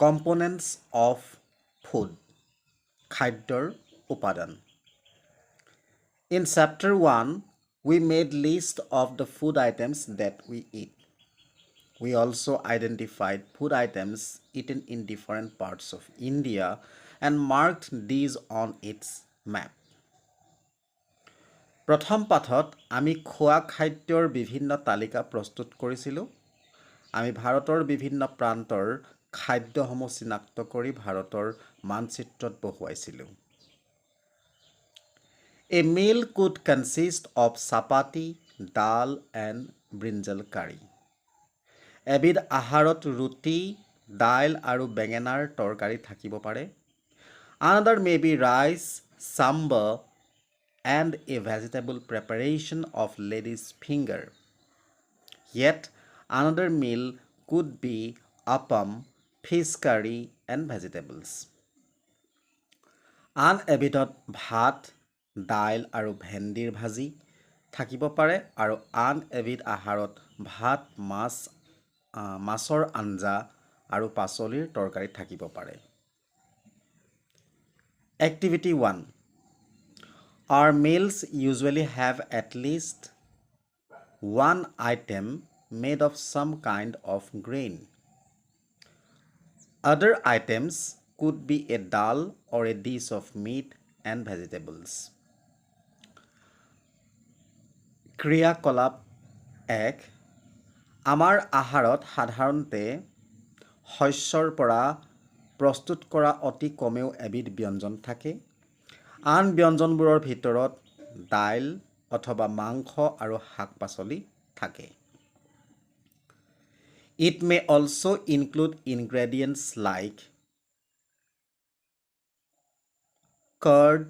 Components of food, খাদ্যৰ উপাদান. In chapter 1, we made list of the food items that we eat. We also identified food items eaten in different parts of India and marked these on its map. প্ৰথম পাঠত আমি খোৱা খাদ্যৰ বিভিন্ন তালিকা প্ৰস্তুত কৰিছিলোঁ. আমি ভাৰতৰ বিভিন্ন প্ৰান্তৰ খাদ্যসমূহ চিনাক্ত কৰি ভাৰতৰ মানচিত্ৰত বহুৱাইছিলোঁ. A meal could consist of chapati, dal and brinjal curry. এবিধ আহাৰত ৰুটি, দাইল আৰু বেঙেনাৰ তৰকাৰী থাকিব পাৰে. Another may be rice, sambar and a vegetable preparation of lady's finger. Yet another meal could be appam, fish curry and vegetables. আন এবিধত ভাত, দাইল আৰু ভেন্দিৰ ভাজি থাকিব পাৰে আৰু আন এবিধ আহাৰত ভাত, মাছৰ আঞ্জা আৰু পাচলিৰ তৰকাৰী থাকিব পাৰে. Activity 1. Our meals usually have at least one item made of some kind of grain. Other items could be a dal or a dish of meat and vegetables. ক্ৰিয়াকলাপ 1. আমাৰ আহাৰত সাধাৰণতে শস্যৰ পৰা প্ৰস্তুত কৰা অতি কমেও এবিধ ব্যঞ্জন থাকে. আন ব্যঞ্জনবোৰৰ ভিতৰত দাইল অথবা মাংস আৰু শাক-পাচলি থাকে. It may also include ingredients like curd,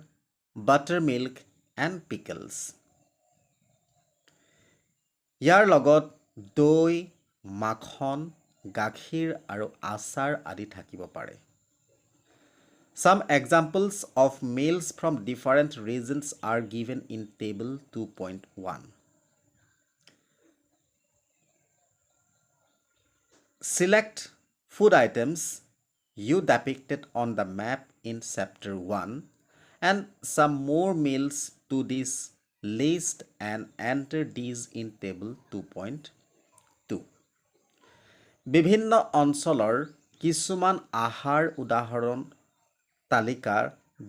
buttermilk and pickles. ইয়াৰ লগত দৈ, মাখন, গাখীৰ আৰু আচাৰ আদি থাকিব পাৰে. Some examples of meals from different regions are given in table 2.1. Select food items you depicted on the map in chapter 1 and some more meals to this list and enter these in table 2.2. বিভিন্ন অঞ্চলৰ কিছুমান আহাৰ উদাহৰণ তালিকাৰ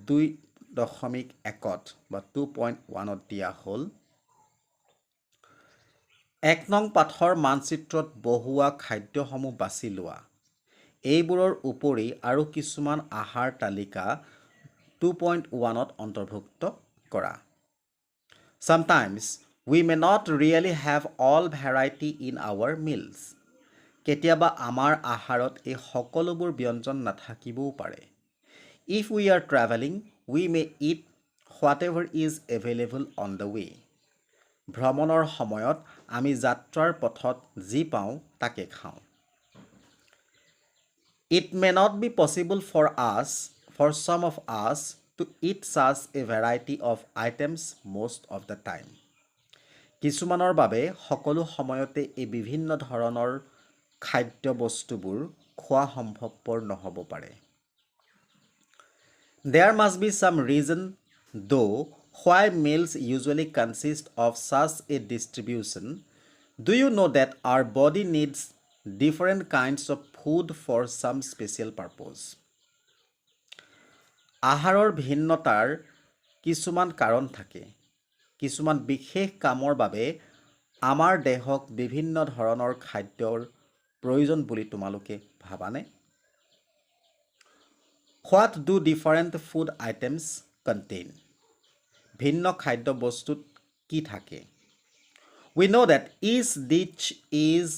2.1 বা 2.1 দিয়া হ'ল. 1 নং পাঠৰ মানচিত্ৰত বহুৱা খাদ্যসমূহ বাছি লোৱা. এইবোৰৰ উপৰি আৰু কিছুমান আহাৰ তালিকা 2.1ত অন্তৰ্ভুক্ত কৰা. Sometimes we may not really have all variety in our meals. কেতিয়াবা আমাৰ আহাৰত এই সকলোবোৰ ব্যঞ্জন নাথাকিবও পাৰে. If we are traveling, we may eat whatever is available on the way. ভ্ৰমণৰ সময়ত আমি যাত্ৰাৰ পথত যি পাওঁ তাকে খাওঁ. It may not be possible for some of us to eat such a variety of items most of the time. কিছুমানৰ বাবে সকলো সময়তে এই বিভিন্ন ধৰণৰ খাদ্য বস্তুবোৰ খোৱা সম্ভৱপৰ নহ'ব পাৰে. There must be some reason, though, why meals usually consist of such a distribution. Do you know that our body needs different kinds of food for some special purpose? আহাৰৰ ভিন্নতাৰ কিছুমান কাৰণ থাকে. কিছুমান বিশেষ কামৰ বাবে আমাৰ দেহক বিভিন্ন ধৰণৰ খাদ্যৰ প্ৰয়োজন বুলি তোমালোকে ভাবানে? What do different food items contain? ভিন্ন খাদ্য বস্তুত কি থাকে? We know that each dish is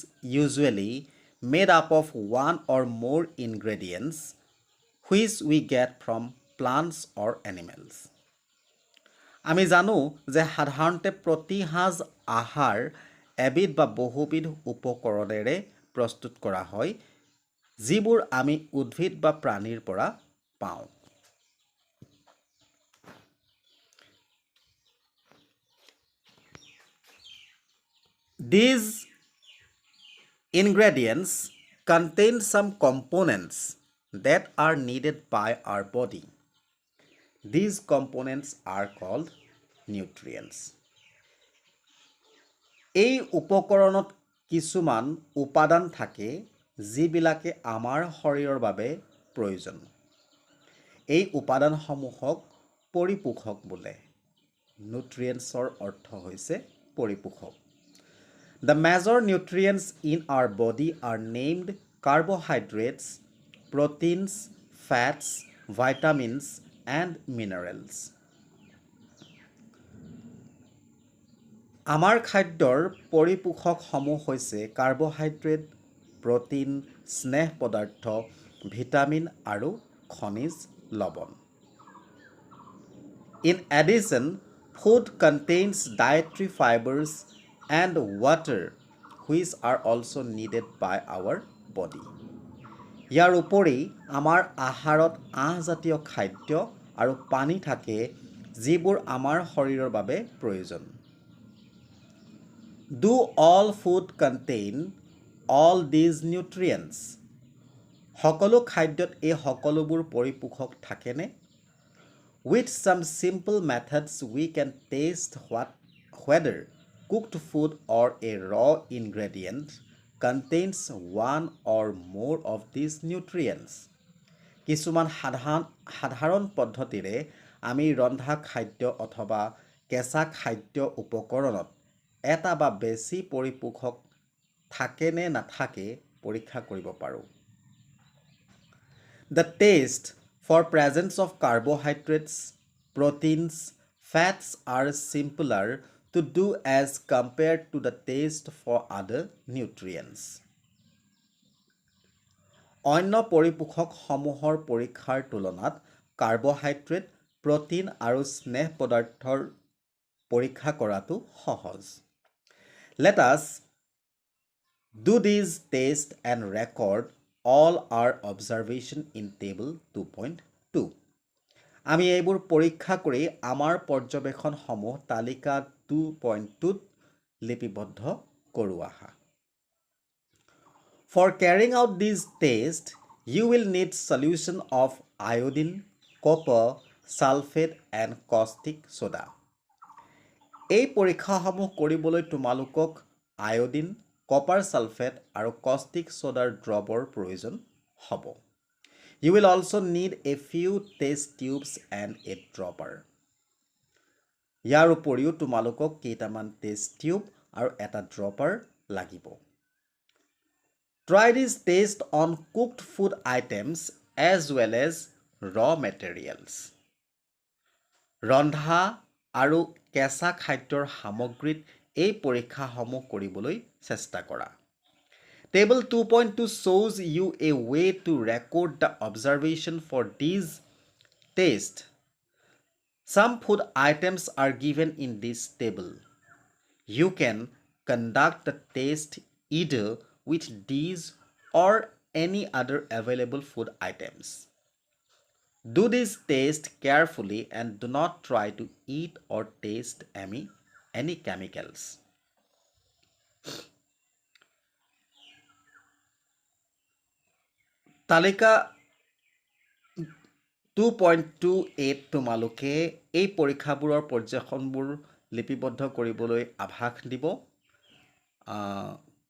usually made up of one or more ingredients which we get from plants or animals. আমি জানো যে সাধাৰণতে প্ৰতি সাঁজ আহাৰ এবিধ বা বহুবিধ উপকৰণেৰে প্ৰস্তুত কৰা হয়, যিবোৰ আমি উদ্ভিদ বা প্ৰাণীৰ পৰা পাওঁ. These ingredients contain some components that are needed by our body. These components are called nutrients. এই উপকৰণত কিছুমান উপাদান থাকে যিবিলাকে আমাৰ শৰীৰৰ বাবে প্ৰয়োজন। এই উপাদানসমূহক পৰিপোষক বোলে। নিউট্ৰিয়েন্টছৰ অৰ্থ হৈছে পৰিপোষক। The major nutrients in our body are named carbohydrates, proteins, fats, vitamins, and minerals. আমাৰ খাদ্যৰ পৰিপোষকসমূহ হৈছে কাৰ্বহাইড্ৰেট, প্ৰটিন, স্নেহ পদাৰ্থ, ভিটামিন আৰু খনিজ লৱণ। In addition, food contains dietary fibers and water which are also needed by our body. ইয়াৰ উপৰি আমাৰ আহাৰত আঁহজাতীয় খাদ্য আৰু পানী থাকে যিবোৰ আমাৰ শৰীৰৰ বাবে প্ৰয়োজন। Do all food contain all these nutrients? সকলো খাদ্যত এই সকলোবোৰ পৰিপোষক থাকেনে? With some simple methods we can taste whether cooked food or a raw ingredient contains one or more of these nutrients. কিছুমান সাধাৰণ পদ্ধতিৰে আমি ৰন্ধা খাদ্য অথবা কেঁচা খাদ্য উপকৰণত এটা বা বেছি পৰিপোষক থাকে নে নাথাকে পৰীক্ষা কৰিব পাৰোঁ। The taste for presence of carbohydrates, proteins, fats are simpler to do as compared to the taste for other nutrients. অন্য পৰিপোষকসমূহৰ পৰীক্ষাৰ তুলনাত কাৰ্বহাইড্ৰেট, প্ৰটিন আৰু স্নেহ পদাৰ্থৰ পৰীক্ষা কৰাটো সহজ। Let us do these tests and record all our observation in table 2.2. আমি এইবোৰ পৰীক্ষা কৰি আমাৰ পৰ্যবেক্ষণসমূহ তালিকা 2.2ত লিপিবদ্ধ কৰোঁ আহা। For carrying out these tests, you will need solution of iodine, copper, sulfate and caustic soda. এই পৰীক্ষাসমূহ কৰিবলৈ তোমালোকক আয়োডিন, কপাৰ সালফেট আৰু কষ্টিক সোডাৰ ড্ৰপৰ প্ৰয়োজন হ'ব। You will also need a few test tubes and a dropper. ইয়াৰ উপৰিও তোমালোকক কেইটামান টেষ্ট টিউব আৰু এটা ড্ৰপাৰ লাগিব। Try this test on cooked food items as well as raw materials. ৰন্ধা আৰু কেঁচা খাদ্যৰ সামগ্ৰীত এই পৰীক্ষাসমূহ কৰিবলৈ চেষ্টা কৰা। Table 2.2 shows you a way to record the observation for these tests. Some food items are given in this table. You can conduct the test either with these or any other available food items. Do this test carefully and do not try to eat or taste any chemicals. তালিকা 2.28 তোমালোকে এই পৰীক্ষাবোৰৰ পৰ্যবেক্ষণবোৰ লিপিবদ্ধ কৰিবলৈ আভাস দিব।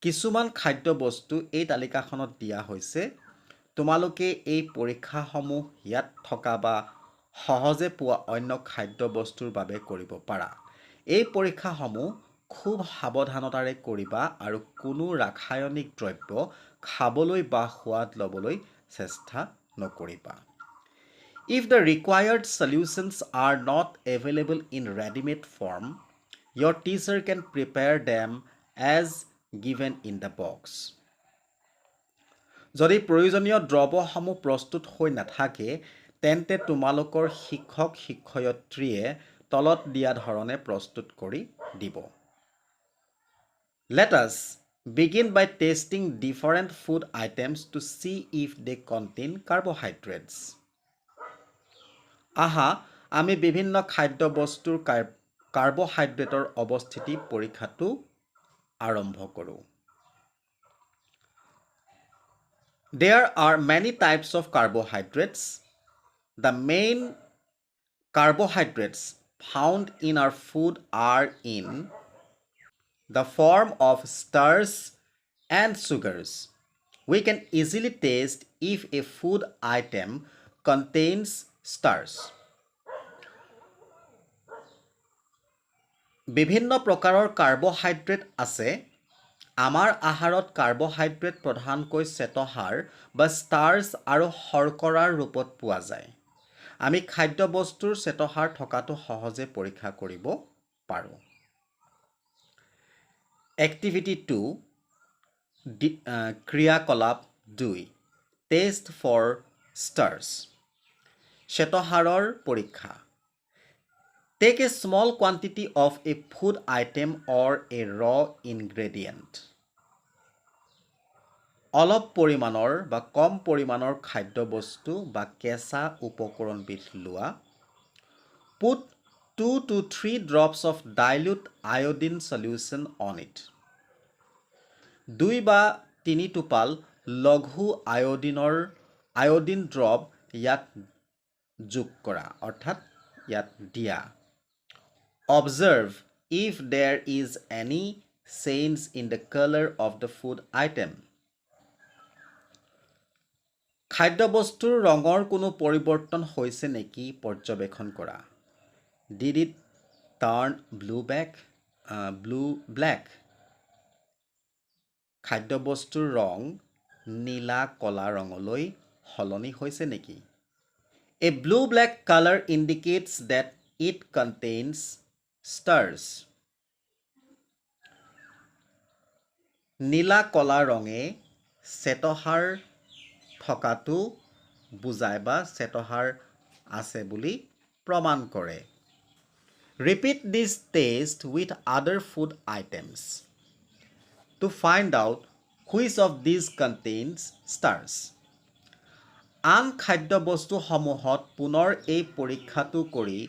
কিছুমান খাদ্য বস্তু এই তালিকাখনত দিয়া হৈছে। তোমালোকে এই পৰীক্ষাসমূহ ইয়াত থকা বা সহজে পোৱা অন্য খাদ্য বস্তুৰ বাবে কৰিব পাৰা। এই পৰীক্ষাসমূহ খুব সাৱধানতাৰে কৰিবা আৰু কোনো ৰাসায়নিক দ্ৰব্য খাবলৈ বা সোৱাদ ল'বলৈ চেষ্টা নকৰিবা। If the required solutions are not available in ready-made form, your teacher can prepare them as given in the box. যদি প্ৰয়োজনীয় দ্ৰৱসমূহ প্ৰস্তুত হৈ নাথাকে তেন্তে তোমালোকৰ শিক্ষক-শিক্ষয়িত্ৰীয়ে তলত দিয়া ধৰণে প্ৰস্তুত কৰি দিব। Let us begin by testing different food items to see if they contain carbohydrates. আহা আমি বিভিন্ন খাদ্য বস্তুৰ কাৰ্বহাইড্ৰেটৰ অৱস্থিতি পৰীক্ষাটো আৰম্ভ কৰোঁ। There are many types of carbohydrates. The main carbohydrates found in our food are in the form of starches and sugars. We can easily taste if a food item contains starch. বিভিন্ন প্ৰকাৰৰ carbohydrate আছে। আমাৰ আহাৰত carbohydrate প্ৰধানকৈ শ্বেতসাৰ বা starch আৰু শৰ্কৰাৰ ৰূপত পোৱা যায়। আমি খাদ্যবস্তুৰ শ্বেতসাৰ থকাটো সহজে পৰীক্ষা কৰিব পাৰোঁ। এক্টিভিটি 2 ক্ৰিয়াকলাপ 2 টেষ্ট ফৰ ষ্টাৰ্চ শ্বেতসাৰৰ পৰীক্ষা। Take a small quantity of a food item or a raw ingredient. অলপ পৰিমাণৰ বা কম পৰিমাণৰ খাদ্যবস্তু বা কেঁচা উপকৰণবিধ লোৱা। Put 2 to 3 drops of dilute iodine solution on it. 2 বা 3 টোপাল লঘু আয়োডিন ড্ৰপ ইয়াত যোগ কৰা অৰ্থাৎ ইয়াত দিয়া। Observe if there is any change in the color of the food item. খাদ্যবস্তুৰ ৰঙৰ কোনো পৰিৱৰ্তন হৈছে নেকি পৰ্যবেক্ষণ কৰা। Did it turn black? খাদ্যবস্তুৰ ৰং নীলা কলা ৰঙলৈ সলনি হৈছে নেকি? A blue-black color indicates that it contains starch. নীলা কলা ৰঙে শ্বেতসাৰ থকাটো বুজায় বা শ্বেতসাৰ আছে বুলি প্ৰমাণ কৰে। Repeat this test with other food items to find out which of these contains starch. আন খাদ্যবস্তুসমূহত পুনৰ এই পৰীক্ষাটো কৰি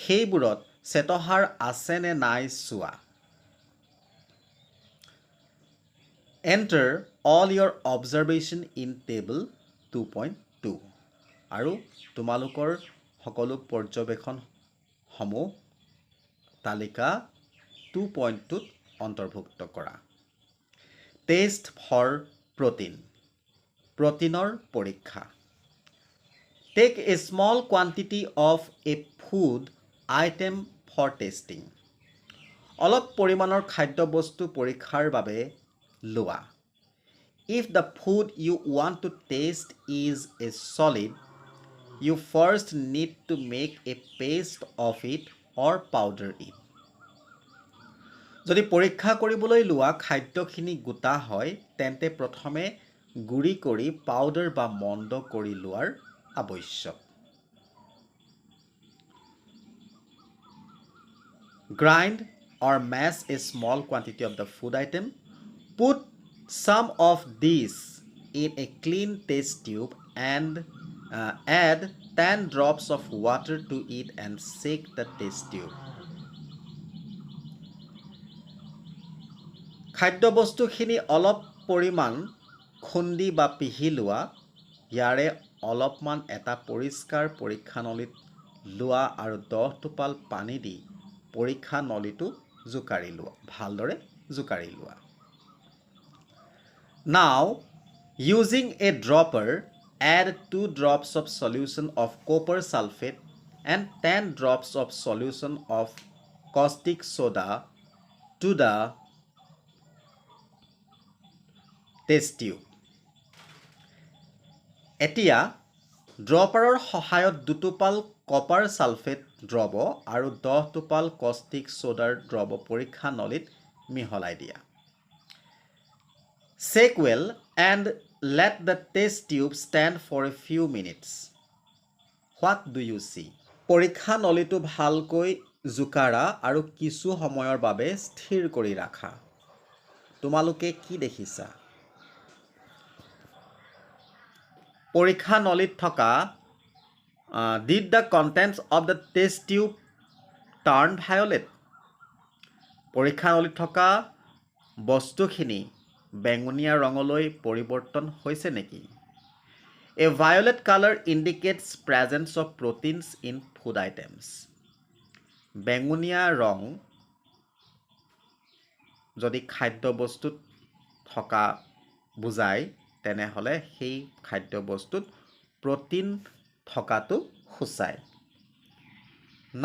সেইবোৰত শ্বেতসাৰ আছে নে নাই চোৱা। Enter all your observation in table 2.2 আৰু তোমালোকৰ সকলো পৰ্যবেক্ষণসমূহ তালিকা 2.2ত অন্তৰ্ভুক্ত কৰা। টেষ্ট ফৰ প্ৰটিনৰ পৰীক্ষা। Take a small quantity of a food item for testing. অলপ পৰিমাণৰ খাদ্যবস্তু পৰীক্ষাৰ বাবে লোৱা। If the food you want to taste is a solid, you first need to make a paste of it or powder it. যদি পৰীক্ষা কৰিবলৈ লোৱা খাদ্যখিনি গোটা হয় তেন্তে প্ৰথমে গুড়ি কৰি পাউডাৰ বা মণ্ড কৰি লোৱাৰ আৱশ্যক। Grind or mash a small quantity of the food item. Put some of these in a clean test tube and add 10 drops of water to it and shake the test tube. খাদ্যবস্তুখিনি অলপ পৰিমাণ খুন্দি বা পিহি লোৱা। ইয়াৰে অলপমান এটা পৰিষ্কাৰ পৰীক্ষানলীত লোৱা আৰু 10 টোপাল পানী দি পৰীক্ষা নলীটো জোকাৰি লোৱা ভালদৰে জোকাৰি লোৱা। Now, using a dropper, add 2 drops of solution of copper sulfate and 10 drops of solution of caustic soda to the test tube. এতিয়া ড্ৰপাৰৰ সহায়ত 2 টোপাল কপাৰ ছালফেট দ্ৰৱ আৰু 10 টোপাল কষ্টিক সোডাৰ দ্ৰৱ পৰীক্ষা নলীত মিহলাই দিয়া। Shake well and let the test tube stand for a few minutes. What do you see? পৰীক্ষা নলীটো ভালকৈ জোকাৰা আৰু কিছু সময়ৰ বাবে স্থিৰ কৰি ৰাখা। তোমালোকে কি দেখিছা? পৰীক্ষা নলীত থকা did the contents of the test tube turn violet? পৰীক্ষা নলীত থকা বস্তুখিনি বেঙুনীয়া ৰঙলৈ পৰিৱৰ্তন হৈছে নেকি? A violet color indicates presence of proteins in food items. বেঙুনীয়া ৰং যদি খাদ্যবস্তুত থকা বুজায় তেনেহ'লে সেই খাদ্যবস্তুত প্ৰটিন থকাটো সূচায়।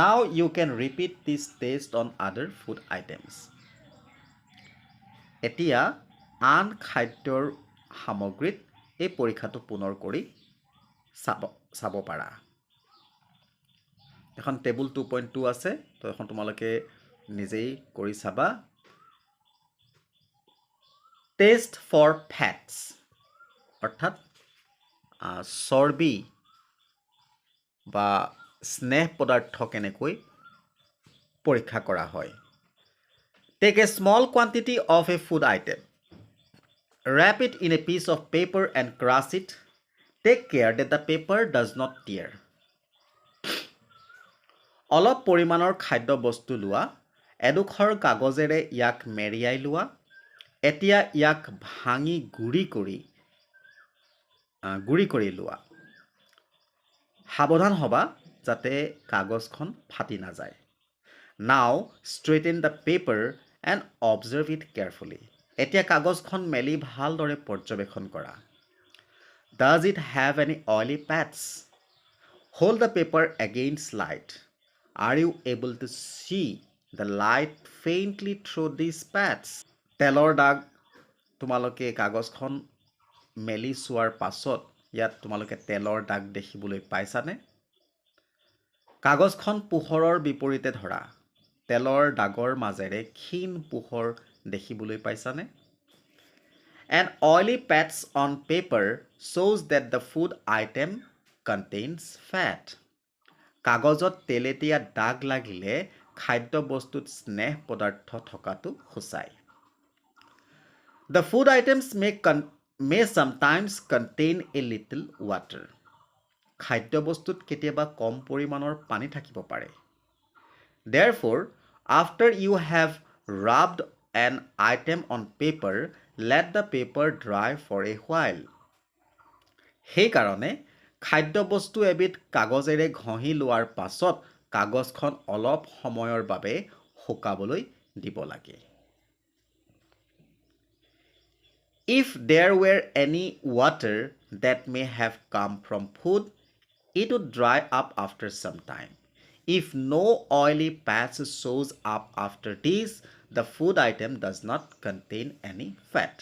Now you can repeat this test on other food items. এতিয়া আন খাদ্যৰ সামগ্ৰীত এই পৰীক্ষাটো পুনৰ কৰি চাব পাৰা। এখন টেবুল 2.2 আছে, তো এখন তোমালোকে নিজেই কৰি চাবা। টেষ্ট ফৰ ফেটছ অৰ্থাৎ চৰ্বি বা স্নেহ পদাৰ্থ কেনেকৈ পৰীক্ষা কৰা হয়। Take a small quantity of a food item. Wrap it in a piece of paper and crush it. Take care that the paper does not tear. অলপ পৰিমাণৰ খাদ্য বস্তু লোৱা, এডোখৰ কাগজেৰে ইয়াক মেৰিয়াই লোৱা। এতিয়া ইয়াক ভাঙি গুৰি কৰি লোৱা। সাৱধান হ'বা যাতে কাগজখন ফাটি নাযায়। Now straighten the paper and observe it carefully. এতিয়া কাগজখন মেলি ভালদৰে পৰ্যবেক্ষণ কৰা। Does it have any oily pads? Hold the paper against light. Are you able to see the light faintly through these pads? তেলৰ দাগ তোমালোকে কাগজখন মেলি চোৱাৰ পাছত ইয়াত তোমালোকে তেলৰ দাগ দেখিবলৈ পাইছানে? কাগজখন পোহৰৰ বিপৰীতে ধৰা। তেলৰ দাগৰ মাজেৰে ক্ষীণ পোহৰ দেখিবলৈ পাইছানে? An oily patch on paper shows that the food item contains fat. কাগজত তেলেতীয়া দাগ লাগিলে খাদ্য বস্তুত স্নেহ পদাৰ্থ থকাটো সূচায়। The food items may sometimes contain a little water. খাদ্য বস্তুত কেতিয়াবা কম পৰিমাণৰ পানী থাকিব পাৰে। Therefore, after you have rubbed an item on paper, let the paper dry for a while. সেইকাৰণে খাদ্য বস্তু এবিধ কাগজেৰে ঘঁহি লোৱাৰ পাছত কাগজখন অলপ সময়ৰ বাবে শুকাবলৈ দিব লাগে। If there were any water that may have come from food, it would dry up after some time. If no oily patch shows up after this, the food item does not contain any fat.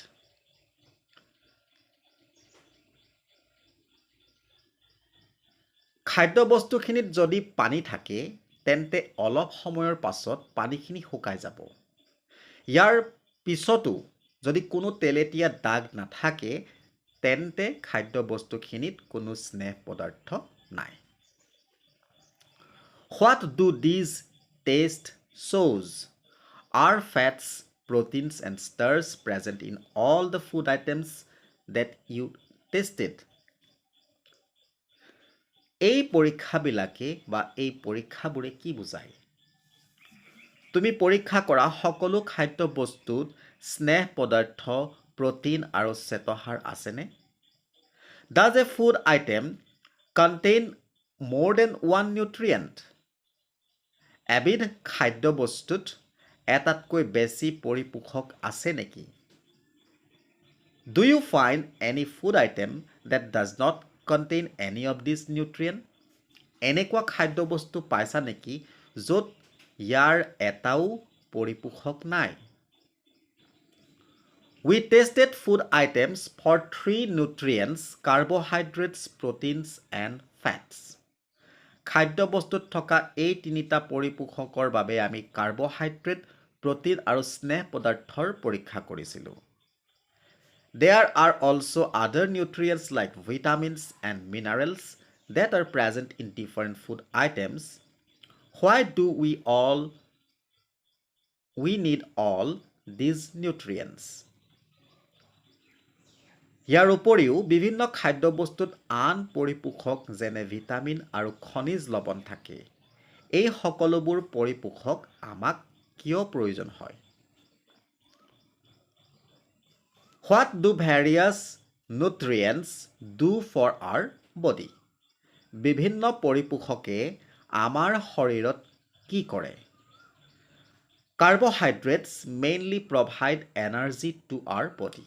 খাদ্য বস্তুখিনিত যদি পানী থাকে তেন্তে অলপ সময়ৰ পাছত পানীখিনি শুকাই যাব। ইয়াৰ পিছতো যদি কোনো তেলেতীয়া দাগ নাথাকে তেন্তে খাদ্য বস্তুখিনিত কোনো স্নেহ পদাৰ্থ নাই। What do these tests shows? Are fats, proteins and starches present in all the food items that you tested? এই পৰীক্ষাবিলাকে বা এই পৰীক্ষাবোৰে কি বুজায়? তুমি পৰীক্ষা কৰা সকলো খাদ্য বস্তুত স্নেহ পদাৰ্থ, প্ৰটিন আৰু শ্বেতসাৰ আছেনে? Does a food item contain more than one nutrient? এবিধ খাদ্য বস্তুত এটাতকৈ বেছি পৰিপোষক আছে নেকি? Do you find any food item that does not contain any of these nutrients? এনেকুৱা খাদ্য বস্তু পাইছা নেকি য'ত ইয়াৰ এটাও পৰিপোষক নাই? We tested food items for 3 nutrients: carbohydrates, proteins and fats. খাদ্য বস্তুত থকা এই তিনিটা পৰিপোষকৰ বাবে আমি কাৰ্বহাইড্ৰেট, প্ৰটিন আৰু স্নেহ পদাৰ্থৰ পৰীক্ষা কৰিছিলোঁ। There are also other nutrients like vitamins and minerals that are present in different food items. Why do we need all these nutrients? ইয়াৰ উপৰিও বিভিন্ন খাদ্য বস্তুত আন পৰিপোষক যেনে ভিটামিন আৰু খনিজ লৱণ থাকে। এই সকলোবোৰ পৰিপোষক আমাক কিয় প্ৰয়োজন হয়? What do various nutrients do for our body? বিভিন্ন পৰিপোষকে আমাৰ শৰীৰত কি কৰে? Carbohydrates mainly provide energy to our body.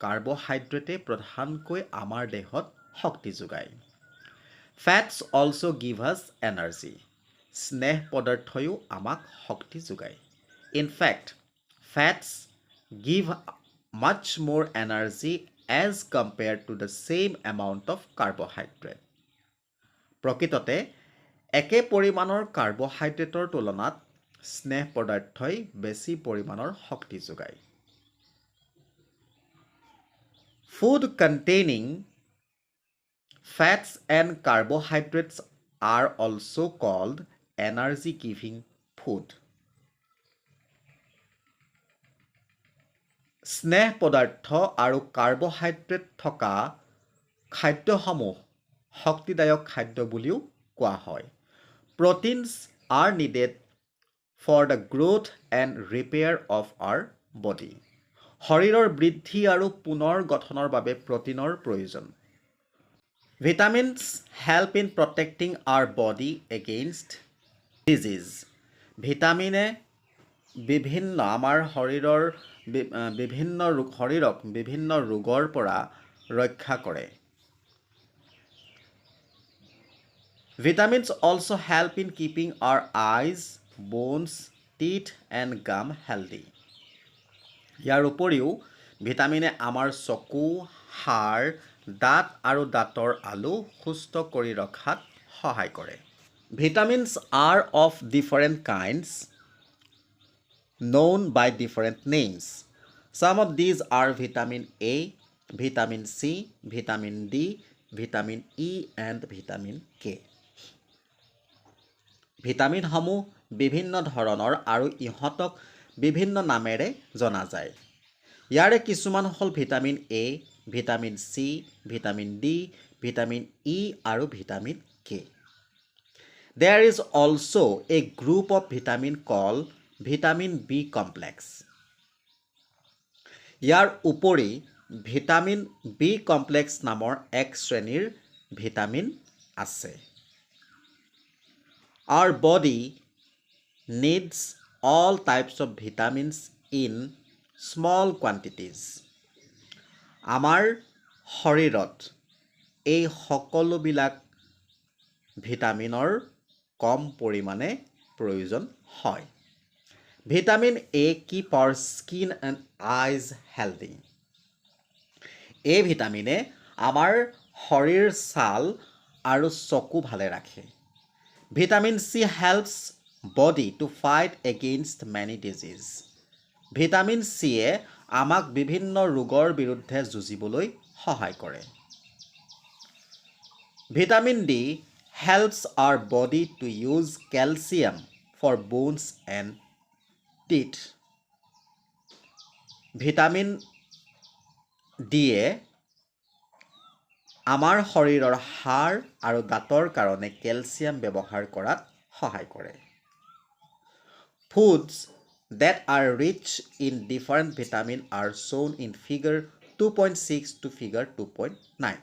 কাৰ্বহাইড্ৰেটে প্ৰধানকৈ আমাৰ দেহত শক্তি যোগায়। Fats also give us energy. স্নেহ পদাৰ্থয়ো আমাক শক্তি যোগায়। In fact, fats give much more energy as compared to the same amount of carbohydrate. প্ৰকৃততে একে পৰিমাণৰ কাৰ্বহাইড্ৰেটৰ তুলনাত স্নেহ পদাৰ্থই বেছি পৰিমাণৰ শক্তি যোগায়। Food containing fats and carbohydrates are also called energy-giving food. স্নেহ পদাৰ্থ আৰু কাৰ্বহাইড্ৰেট থকা খাদ্যসমূহ শক্তিদায়ক খাদ্য বুলিও কোৱা হয়। Proteins are needed for the growth and repair of our body. শৰীৰৰ বৃদ্ধি আৰু পুনৰ গঠনৰ বাবে প্ৰটিনৰ প্ৰয়োজন। Vitamins help in protecting our body against disease. ভিটামিনে আমাৰ শৰীৰক বিভিন্ন ৰোগৰ পৰা ৰক্ষা কৰে। Vitamins also help in keeping our eyes, bones, teeth and gum healthy. ইয়াৰ উপৰিও ভিটামিনে আমাৰ চকু, হাড়, দাঁত আৰু দাঁতৰ আলু সুস্থ কৰি ৰখাত সহায় কৰে। Vitamins are of different kinds known by different names. Some of these are vitamin A, vitamin C, vitamin D, vitamin E and vitamin K. ভিটামিনসমূহ বিভিন্ন ধৰণৰ আৰু ইহঁতক বিভিন্ন নামেৰে জনা যায়। ইয়াৰে কিছুমান হ'ল vitamin A, vitamin C, vitamin D, vitamin E আৰু vitamin K. There is also a group of vitamin called vitamin B complex. ইয়াৰ উপৰি ভিটামিন B complex নামৰ এক শ্ৰেণীৰ ভিটামিন আছে। Our body needs all types of vitamins in small quantities. আমাৰ শৰীৰত এই সকলোবিলাক ভিটামিনৰ কম পৰিমাণে প্ৰয়োজন হয়। Vitamin A keep our skin and eyes healthy. এই ভিটামিনে আমাৰ শৰীৰ ছাল আৰু চকু ভালে ৰাখে। Vitamin C helps body to fight against many diseases. Vitamin চিয়ে আমাক বিভিন্ন ৰোগৰ বিৰুদ্ধে যুঁজিবলৈ সহায় কৰে। Vitamin D helps our body to use calcium for bones and teeth. Vitamin ডিয়ে আমাৰ শৰীৰৰ হাড় আৰু দাঁতৰ কাৰণে কেলছিয়াম ব্যৱহাৰ কৰাত সহায় কৰে। Foods that are rich in different vitamins are shown in figure 2.6 to figure 2.9.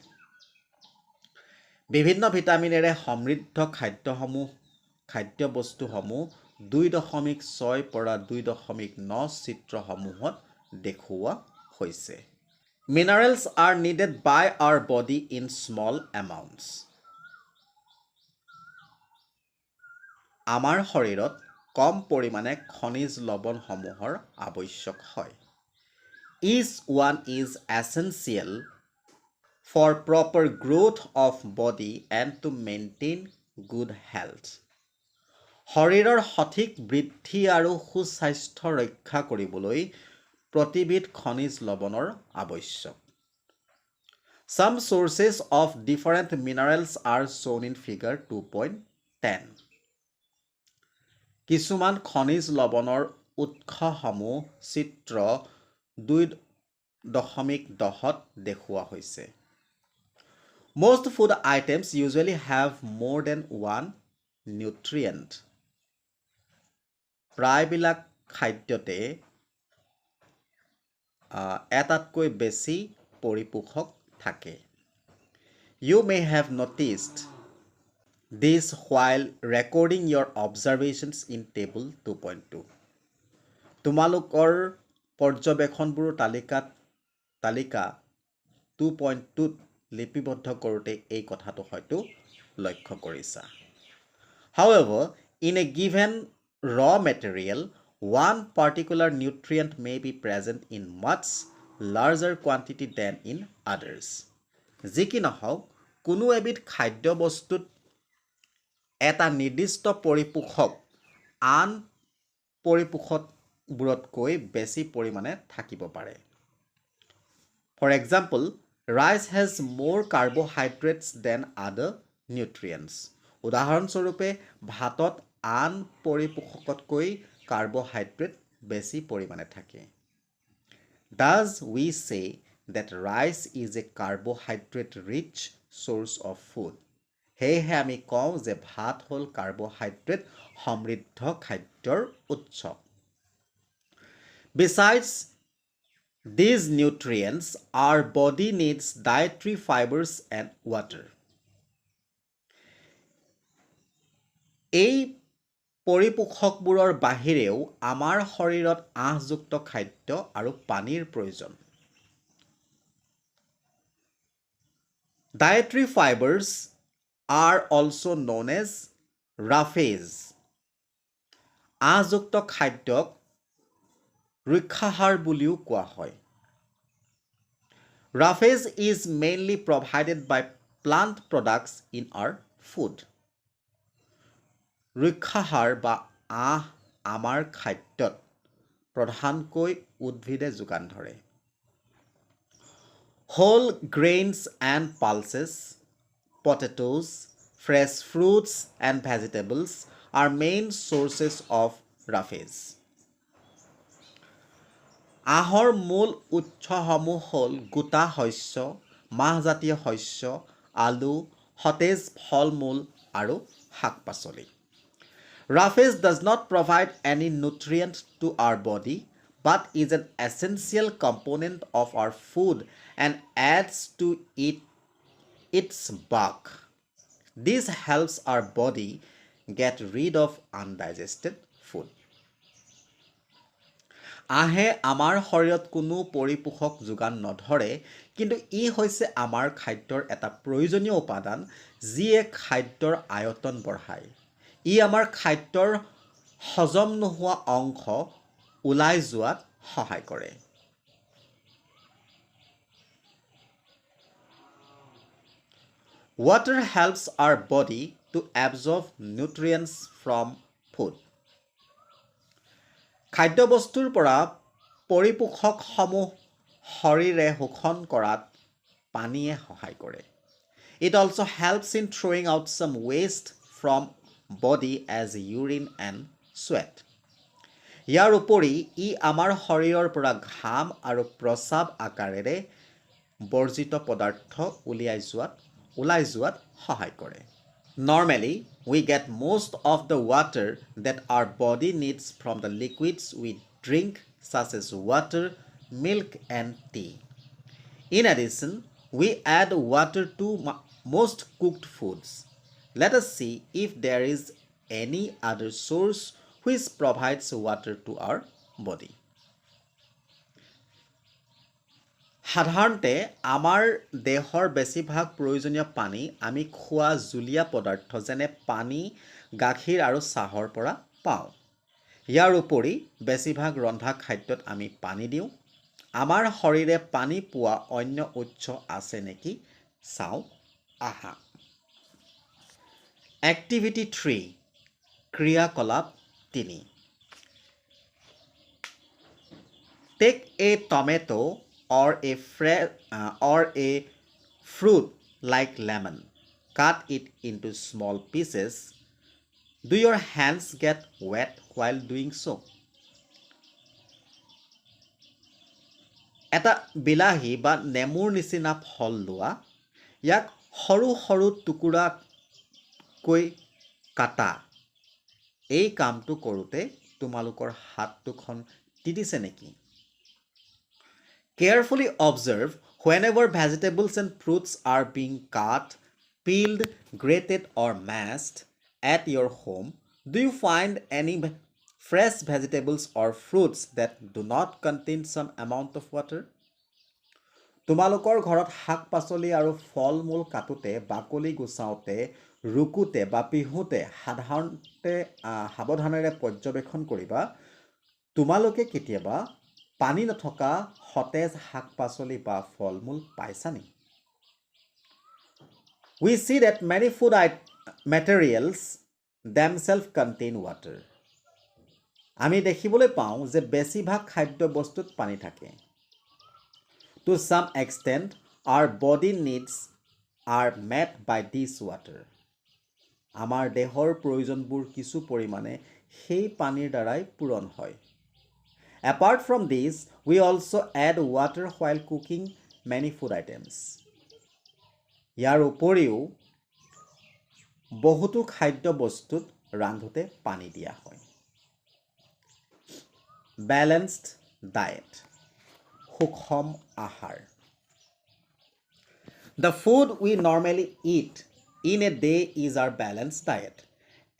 বিভিন্ন ভিটামিনেৰে সমৃদ্ধ খাদ্যবস্তুসমূহ 2.6 পৰা 2.9 চিত্ৰসমূহত দেখুওৱা হৈছে। Minerals are needed by our body in small amounts. আমাৰ শৰীৰত কম পৰিমাণে খনিজ লৱণসমূহৰ আৱশ্যক হয়। Each one is essential for proper growth of body and to maintain good health. শৰীৰৰ সঠিক বৃদ্ধি আৰু সুস্বাস্থ্য ৰক্ষা কৰিবলৈ প্ৰতিবিধ খনিজ লৱণৰ আৱশ্যক। Some sources of different minerals are shown in figure 2.10. কিছুমান খনিজ লৱণৰ উৎসসমূহ চিত্ৰ 2.10ত দেখুওৱা হৈছে। Most food items usually have more than one nutrient. প্ৰায়বিলাক খাদ্যতে এটাতকৈ বেছি পৰিপোষক থাকে। You may have noticed this while recording your observations in table 2.2. তোমালোকৰ পৰ্যবেক্ষণবোৰ তালিকা 2.2 লিপিবদ্ধ কৰোঁতে এই কথাটো হয়তো লক্ষ্য কৰিছা। However, in a given raw material, one particular nutrient may be present in much larger quantity than in others. যি কি নহওক, কোনো এবিধ খাদ্য বস্তুত এটা নিৰ্দিষ্ট পৰিপোষক আন পৰিপোষকবোৰতকৈ বেছি পৰিমাণে থাকিব পাৰে। For example, rice has more carbohydrates than other nutrients. উদাহৰণস্বৰূপে ভাতত আন পৰিপোষকতকৈ কাৰ্বহাইড্ৰেট বেছি পৰিমাণে থাকে। Thus we say that rice is a carbohydrate-rich source of food. সেয়েহে আমি কওঁ যে ভাত হ'ল কাৰ্বহাইড্ৰেট সমৃদ্ধ খাদ্যৰ উৎস। Besides these nutrients, our body needs dietary fibers and water. এই পৰিপোষকবোৰৰ বাহিৰেও আমাৰ শৰীৰত আঁহযুক্ত খাদ্য আৰু পানীৰ প্ৰয়োজন। Dietary fibers are also known as roughage. আঁহযুক্ত খাদ্যক ঋক্ষাহাৰ বুলিও কোৱা হয়। Roughage is mainly provided by plant products in our food. ঋক্ষাহাৰ বা আঁহ আমাৰ খাদ্যত প্ৰধানকৈ উদ্ভিদে যোগান ধৰে। Whole grains and pulses, potatoes, fresh fruits and vegetables are main sources of roughage. আঁহৰ মূল উৎসসমূহ হ'ল গোটা শস্য, মাহজাতীয় শস্য, আলু, সতেজ ফল-মূল আৰু শাক-পাচলি। Roughage does not provide any nutrient to our body, but is an essential component of our food and adds to its bulk. This helps our body get rid of undigested food. আঁহে আমাৰ শৰীৰত কোনো পৰিপোষক যোগান নধৰে, কিন্তু ই হৈছে আমাৰ খাদ্যৰ এটা প্ৰয়োজনীয় উপাদান যিয়ে খাদ্যৰ আয়তন বঢ়ায়। ই আমাৰ খাদ্যৰ হজম নোহোৱা অংশ ওলাই যোৱাত সহায় কৰে। Water helps our body to absorb nutrients from food. খাদ্যবস্তুৰ পৰা পৰিপোষকসমূহ শৰীৰে শোষণ কৰাত পানীয়ে সহায় কৰে। It also helps in throwing out some waste from body as urine and sweat. ইয়াৰ উপৰি ই আমাৰ শৰীৰৰ পৰা ঘাম আৰু প্ৰস্ৰাৱ আকাৰেৰে বৰ্জিত পদাৰ্থ ওলাই যোৱাত সহায় কৰে। Normally, we get most of the water that our body needs from the liquids we drink, such as water, milk, and tea. In addition, we add water to most cooked foods. Let us see if there is any other source which provides water to our body. সাধাৰণতে আমাৰ দেহৰ বেছিভাগ প্ৰয়োজনীয় পানী আমি খোৱা জুলীয়া পদাৰ্থ যেনে পানী, গাখীৰ আৰু চাহৰ পৰা পাওঁ। ইয়াৰ উপৰি বেছিভাগ ৰন্ধা খাদ্যত আমি পানী দিওঁ। আমাৰ শৰীৰে পানী পোৱা অন্য উৎস আছে নেকি চাওঁ আহা। Activity 3, ক্ৰিয়াকলাপ 3. Take a tomato or a fruit like lemon. Cut it into small pieces. Do your hands get wet while doing so? এটা বিলাহী বা নেমুৰ নিচিনা ফল লোৱা। ইয়াক সৰু সৰু টুকুৰাকৈ কাটা। এই কামটো কৰোঁতে তোমালোকৰ হাত দুখন তিতিছে নেকি? Carefully observe whenever vegetables and fruits are being cut, peeled, grated, or mashed at your home. Do you find any fresh vegetables or fruits that do not contain some amount of water? তোমালোকৰ ঘৰত শাক পাচলি আৰু ফল মূল কাটোতে বাকলি গুচাওঁতে ৰুকুতে বা পিহোঁতে সাৱধানেৰে পৰ্যবেক্ষণ কৰিবা তোমালোকে কেতিয়াবা পানী নথকা সতেজ শাক পাচলি বা ফল মূল পাইছানি? We see that many food materials themselves contain water. আমি দেখিবলৈ পাওঁ যে বেছিভাগ খাদ্য বস্তুত পানী থাকে। To some extent, our body needs are met by this water. আমাৰ দেহৰ প্ৰয়োজনবোৰ কিছু পৰিমাণে সেই পানীৰ দ্বাৰাই পূৰণ হয়। Apart from this, we also add water while cooking many food items. ইয়াৰ উপৰিও বহুতো খাদ্য বস্তুত ৰান্ধোতে পানী দিয়া হয়। Balanced diet. সুষম আহাৰ. The food we normally eat in a day is our balanced diet.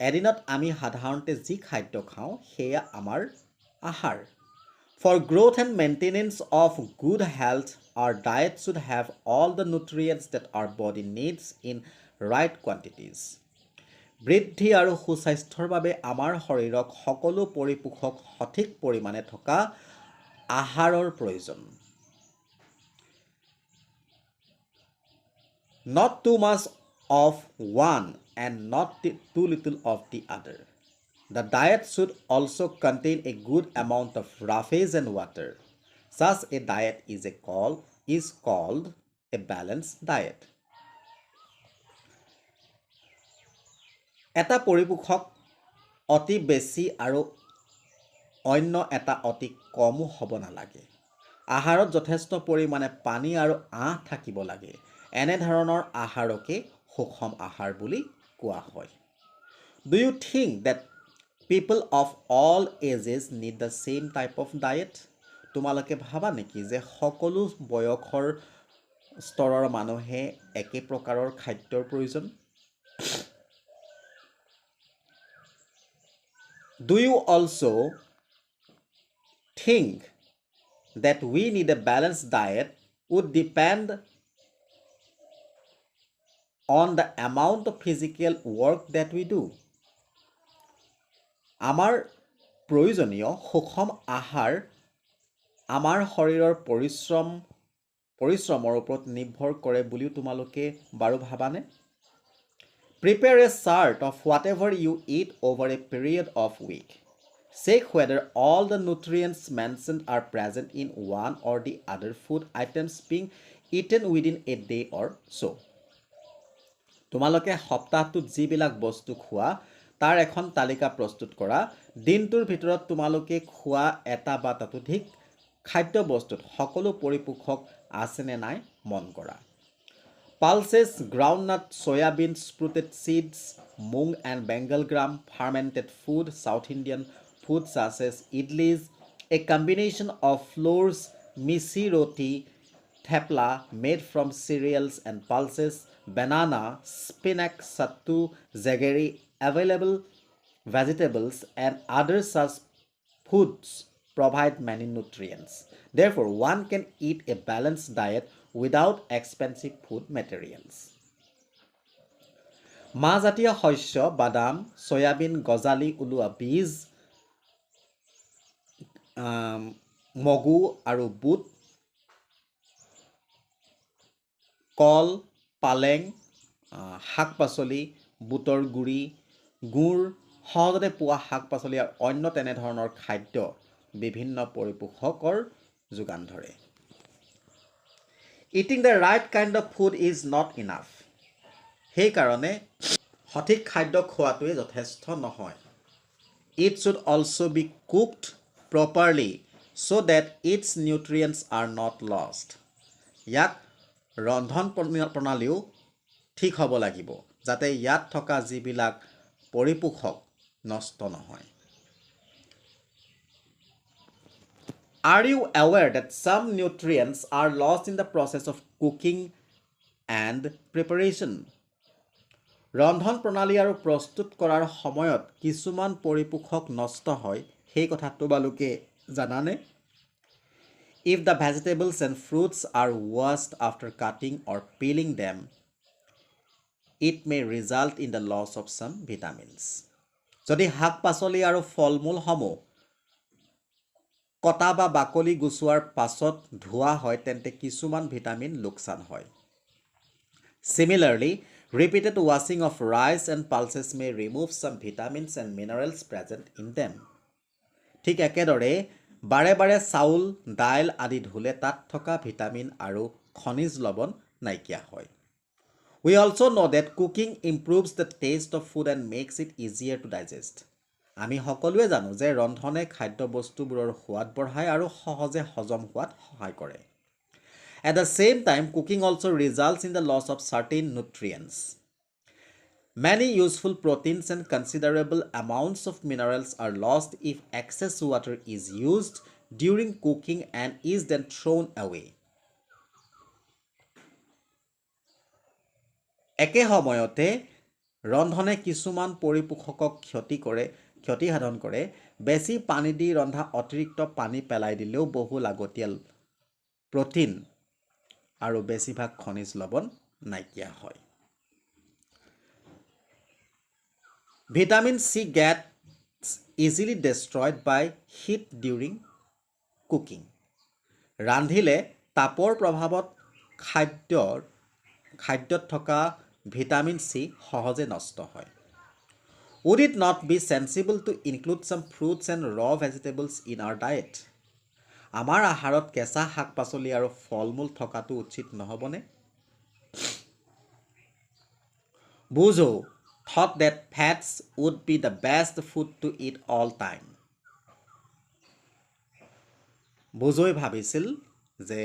এদিনত আমি সাধাৰণতে যি খাদ্য খাওঁ সেয়া আমাৰ আহাৰ. For growth and maintenance of good health, our diet should have all the nutrients that our body needs in right quantities. বৃদ্ধি আৰু সুস্বাস্থ্যৰ বাবে আমাৰ শৰীৰক সকলো পৰিপোষক সঠিক পৰিমাণে থকা আহাৰৰ প্ৰয়োজন. Not too much of one and not too little of the other. The diet should also contain a good amount of roughage and water. Such a diet is called a balanced diet. এটা পৰিপোষক অতি বেছি আৰু অন্য এটা অতি কমো হ'ব নালাগে। আহাৰত যথেষ্ট পৰিমাণে পানী আৰু আঁহ থাকিব লাগে। এনেধৰণৰ আহাৰকে সুষম আহাৰ বুলি কোৱা হয়। Do you think that people of all ages need the same type of diet? তোমালোকে ভাবা নেকি যে সকলো বয়সৰ স্তৰৰ মানুহে একে প্ৰকাৰৰ খাদ্যৰ প্ৰয়োজন? Do you also think that we need a balanced diet would depend on the amount of physical work that we do? আমাৰ প্ৰয়োজনীয় সুষম আহাৰ আমাৰ শৰীৰৰ পৰিশ্ৰমৰ ওপৰত নিৰ্ভৰ কৰে বুলিও তোমালোকে বাৰু ভাবানে? Prepare a chart of whatever you eat over a period of week. Check whether all the nutrients mentioned are present in one or the other food items being eaten within a day or so. তোমালোকে সপ্তাহটোত যিবিলাক বস্তু খোৱা তাৰ এখন তালিকা প্ৰস্তুত কৰা। দিনটোৰ ভিতৰত তোমালোকে খোৱা এটা বা ততোধিক খাদ্য বস্তুত সকলো পৰিপোষক আছেনে নাই মন কৰা। Pulses, groundnut, soybean, sprouted seeds, mung and bengal gram, fermented food, South Indian food such as idlis, a combination of flours, misi roti, thepla made from cereals and pulses, banana, spinach, sattu, jaggery, available vegetables and other such foods provide many nutrients. Therefore, one can eat a balanced diet without expensive food materials. মাহজাতীয় শস্য বাদাম soybean গজালি ওলোৱা বীজ মগু আৰু বুট কল পালেং শাক পাচলি বুটৰ গুড়ি গুড় সহজতে পোৱা শাক পাচলি আৰু অন্য তেনেধৰণৰ খাদ্য বিভিন্ন পৰিপোষকৰ যোগান ধৰে। Eating the right kind of food is not enough. সেইকাৰণে সঠিক খাদ্য খোৱাটোৱে যথেষ্ট নহয়। It should also be cooked properly so that its nutrients are not lost. ইয়াক ৰন্ধন প্ৰণালীও ঠিক হ'ব লাগিব যাতে ইয়াত থকা যিবিলাক পৰিপোষক নষ্ট নহয়। Are you aware that some nutrients are lost in the process of cooking and preparation? ৰন্ধন প্ৰণালী আৰু প্ৰস্তুত কৰাৰ সময়ত কিছুমান পৰিপোষক নষ্ট হয় সেই কথা তোমালোকে জানানে? If the vegetables and fruits are washed after cutting or peeling them, it may result in the loss of some vitamins. যদি শাক পাচলি আৰু ফল মূলসমূহ কটা বা বাকলি গুচোৱাৰ পাছত ধোৱা হয় তেন্তে কিছুমান ভিটামিন লোকচান হয়। Similarly, repeated washing of rice and pulses may remove some vitamins and minerals present in them. ঠিক একেদৰে বাৰে বাৰে চাউল দাইল আদি ধুলে তাত থকা ভিটামিন আৰু খনিজ লৱণ নাইকিয়া হয়। We also know that cooking improves the taste of food and makes it easier to digest. আমি সকলোৱে জানো যে ৰন্ধনে খাদ্যবস্তুবোৰৰ সোৱাদ বঢ়ায় আৰু সহজে হজম হোৱাত সহায় কৰে। At the same time, cooking also results in the loss of certain nutrients. Many useful proteins and considerable amounts of minerals are lost if excess water is used during cooking and is then thrown away. একে সময়তে ৰন্ধনে কিছুমান পৰিপোষকক ক্ষতি সাধন কৰে। বেছি পানী দি ৰন্ধা অতিৰিক্ত পানী পেলাই দিলেও বহু লাগতিয়াল প্ৰটিন আৰু বেছিভাগ খনিজ লৱণ নাইকিয়া হয়। Vitamin C gets easily destroyed by heat during cooking. ৰান্ধিলে তাপৰ প্ৰভাৱত খাদ্যত থকা ভিটামিন চি সহজে নষ্ট হয়। Would it not be sensible to include some fruits and raw vegetables in our diet? আমাৰ আহাৰত কেঁচা শাক পাচলি আৰু ফল মূল থকাটো উচিত নহবনে? Buzo thought that fats would be the best food to eat all time. বুজোই ভাবিছিল যে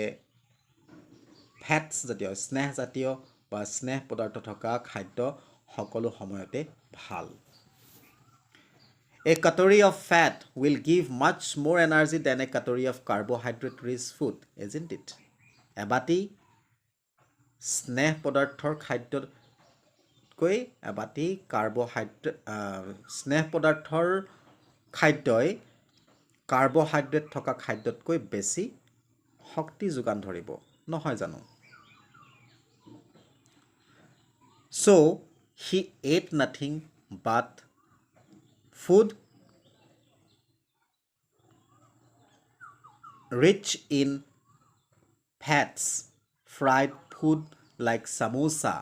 ফেটছ জাতীয় স্নেহ জাতীয় বা স্নেহ পদাৰ্থ থকা খাদ্য সকলো সময়তে ভাল। A calorie of fat will give much more energy than a calorie of carbohydrate-rich food, isn't it? এবাটি স্নেহ পদাৰ্থৰ খাদ্যতকৈ এবাটি স্নেহ পদাৰ্থৰ খাদ্যই কাৰ্বহাইড্ৰেট থকা খাদ্যতকৈ বেছি শক্তি যোগান ধৰিব নহয় জানো? So he ate nothing but food rich in fats, fried food like samosa,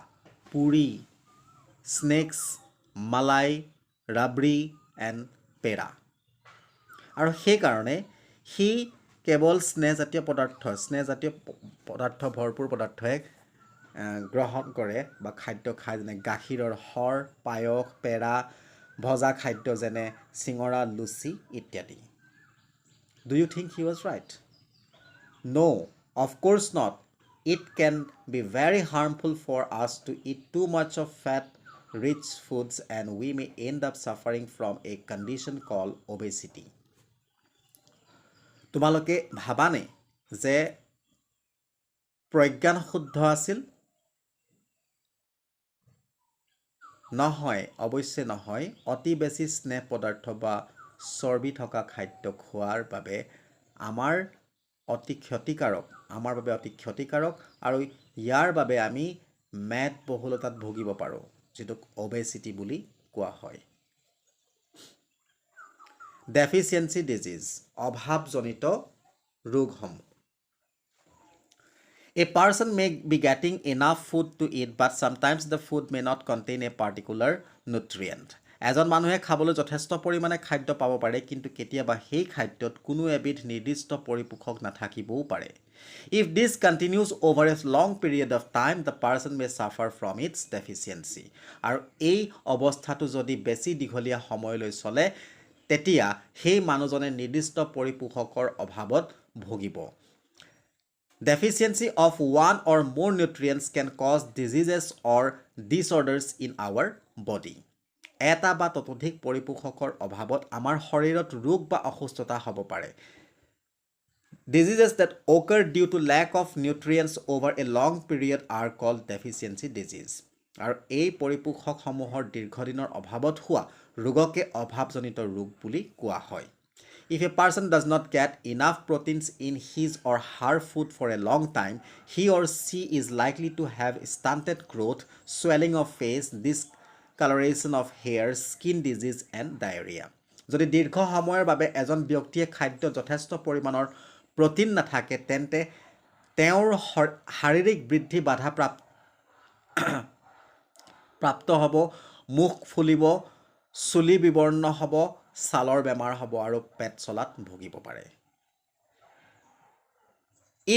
puri, snakes, malai, rabri and pera. আৰু সেইকাৰণে সি কেৱল স্নেহজাতীয় পদাৰ্থ ভৰপূৰ পদাৰ্থহে গ্ৰহণ কৰে বা খাদ্য খায়, যেনে গাখীৰৰ সৰ, পায়স, পেৰা, ভজা খাদ্য যেনে চিঙৰা, লুচি ইত্যাদি। Do you think he was right? No, of course not. It can be very harmful for us to eat too much of fat-rich foods and we may end up suffering from a condition called obesity. তোমালোকে ভাবানে যে প্ৰজ্ঞান শুদ্ধ আছিল? নহয়, অৱশ্যে নহয়। অতি বেছি স্নেহ পদাৰ্থ বা চৰ্বি থকা খাদ্য খোৱাৰ বাবে আমাৰ বাবে অতি ক্ষতিকাৰক আৰু ইয়াৰ বাবে আমি মেদবহুলতাত ভুগিব পাৰোঁ, যিটোক অবেচিটি বুলি কোৱা হয়। ডেফিচিয়েঞ্চি ডিজিজ, অভাৱজনিত ৰোগসমূহ। A person may be getting enough food to eat, but sometimes the food may not contain a particular nutrient. এজন মানুহে খাবলৈ যথেষ্ট পৰিমাণে খাদ্য পাব পাৰে, কিন্তু কেতিয়াবা সেই খাদ্যত কোনো এবিধ নিৰ্দিষ্ট পৰিপোষক নাথাকিবও পাৰে। If this continues over a long period of time, the person may suffer from its deficiency. আৰু এই অৱস্থাটো যদি বেছি দীঘলীয়া সময়লৈ চলে তেতিয়া সেই মানুহজনে নিৰ্দিষ্ট পৰিপোষকৰ অভাৱত ভুগিব। Deficiency of one or more nutrients can cause diseases or disorders in our body. এটা বা ততোধিক পৰিপোষকৰ অভাৱত আমাৰ শৰীৰত ৰোগ বা অসুস্থতা হ'ব পাৰে। Diseases that occur due to lack of nutrients over a long period are called deficiency disease. আৰু এই পৰিপোষকসমূহৰ দীৰ্ঘদিনৰ অভাৱত হোৱা ৰোগকে অভাৱজনিত ৰোগ বুলি কোৱা হয়। If a person does not get enough proteins in his or her food for a long time, he or she is likely to have stunted growth, swelling of face, discoloration of hair, skin disease and diarrhea. যদি দীৰ্ঘ সময়ৰ বাবে এজন ব্যক্তিয়ে খাদ্য যথেষ্ট পৰিমাণৰ protein নাথাকে তেন্তে তেওঁৰ শাৰীৰিক বৃদ্ধি বাধা প্ৰাপ্ত হ'ব, মুখ ফুলিব, চুলি বিবৰ্ণ হ'ব, ছালৰ বেমাৰ হ'ব আৰু পেট চলাত ভুগিব পাৰে।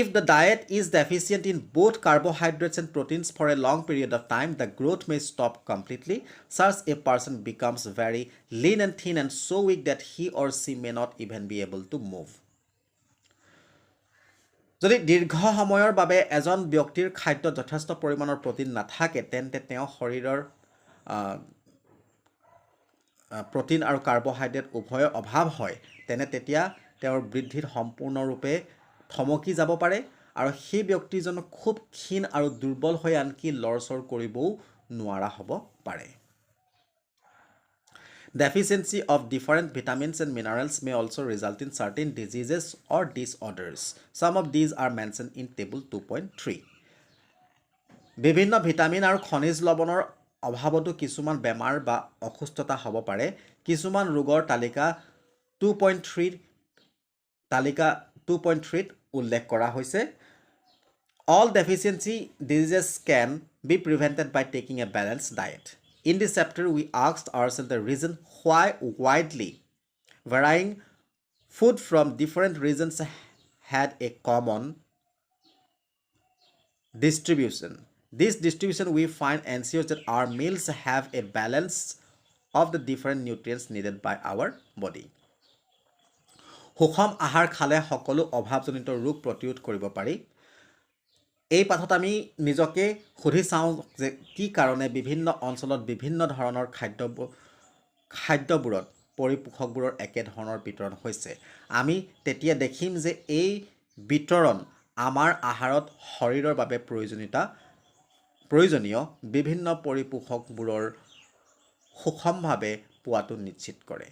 If the diet is deficient in both carbohydrates and proteins for a long period of time, the growth may stop completely. Such a person becomes very lean and thin and so weak that he or she may not even be able to move. যদি দীৰ্ঘ সময়ৰ বাবে এজন ব্যক্তিৰ খাদ্য যথেষ্ট পৰিমাণৰ protein নাথাকে তেন্তে তেওঁ শৰীৰৰ প্ৰটিন আৰু কাৰ্বহাইড্ৰেট উভয়ৰ অভাৱ হয়, তেতিয়া তেওঁৰ বৃদ্ধিত সম্পূৰ্ণৰূপে থমকি যাব পাৰে আৰু সেই ব্যক্তিজন খুব ক্ষীণ আৰু দুৰ্বল হৈ আনকি লৰচৰ কৰিবও নোৱাৰা হ'ব পাৰে। Deficiency of different vitamins and minerals may also result in certain diseases or disorders. Some of these are mentioned in table 2.3. বিভিন্ন ভিটামিন আৰু খনিজ লৱণৰ অভাৱতো কিছুমান বেমাৰ বা অসুস্থতা হ'ব পাৰে। কিছুমান ৰোগৰ তালিকা 2.3 উল্লেখ কৰা হৈছে। All deficiency diseases can be prevented by taking a balanced diet. In this chapter, we asked ourselves the reason why widely varying food from different regions had a common distribution. This distribution we find ensures that our meals have a balance of the different nutrients needed by our body. সুষম আহাৰ খালে সকলো অভাৱজনিত ৰোগ প্ৰতিৰোধ কৰিব পাৰি। এই পাঠত আমি নিজকে সুধি চাওঁ যে কি কাৰণে বিভিন্ন অঞ্চলত বিভিন্ন ধৰণৰ খাদ্যবোৰত পৰিপোষকবোৰৰ একে ধৰণৰ বিতৰণ হৈছে। আমি তেতিয়া দেখিম যে এই বিতৰণ আমাৰ আহাৰত শৰীৰৰ বাবে প্ৰয়োজনীয় বিভিন্ন পৰিপোষকবোৰৰ সুষমভাৱে পোৱাটো নিশ্চিত কৰে।